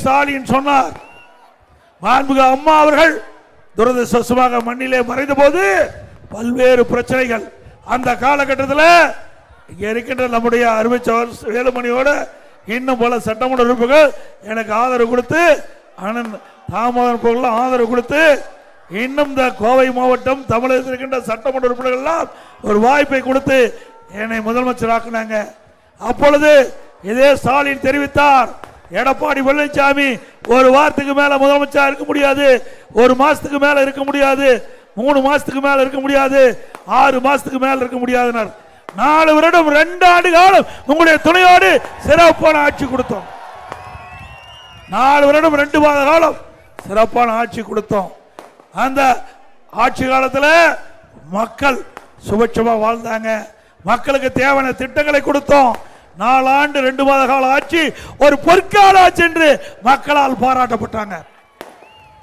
ஸ்டாலின் சொன்னார். மாண்புமிகு அம்மா அவர்கள் துரதிருஷ்டவசமாக மண்ணிலே மறைந்த போது பல்வேறு பிரச்சனைகள். அந்த காலகட்டத்தில் இங்கே இருக்கின்ற நம்முடைய அருமை வேலுமணியோட இன்னும் பல சட்டமன்ற உறுப்பினர்கள் எனக்கு ஆதரவு கொடுத்து, அண்ணன் தாமோதரன் ஆதரவு கொடுத்து, இன்னும் இந்த கோவை மாவட்டம் தமிழகத்தில் இருக்கின்ற சட்டமன்ற உறுப்பினர்கள் எல்லாம் ஒரு வாய்ப்பை கொடுத்து என்னை முதலமைச்சர் ஆக்குனாங்க. அப்பொழுது இதே ஸ்டாலின் தெரிவித்தார், எடப்பாடி பழனிசாமி ஒரு வாரத்துக்கு மேல முதலமைச்சர் இருக்க முடியாது, ஒரு மாசத்துக்கு மேல இருக்க முடியாது, 3 மாசத்துக்கு மேல இருக்க முடியாது, 6 மாசத்துக்கு மேல இருக்க முடியாது. 4 வருடம் 2 ஆண்டு காலம் உங்களுடைய துணையோடு சிறப்பான ஆட்சி கொடுத்தோம். 4 வருடம் 2 மாத காலம் சிறப்பான ஆட்சி கொடுத்தோம். அந்த ஆட்சி காலத்தில் மக்கள் சுபட்சமா வாழ்ந்தாங்க. மக்களுக்கு தேவையான திட்டங்களை கொடுத்தோம். 4 ஆண்டு 2 மாத கால ஆட்சி ஒரு பொற்கால ஆட்சி என்று மக்களால் பாராட்டப்பட்டாங்க.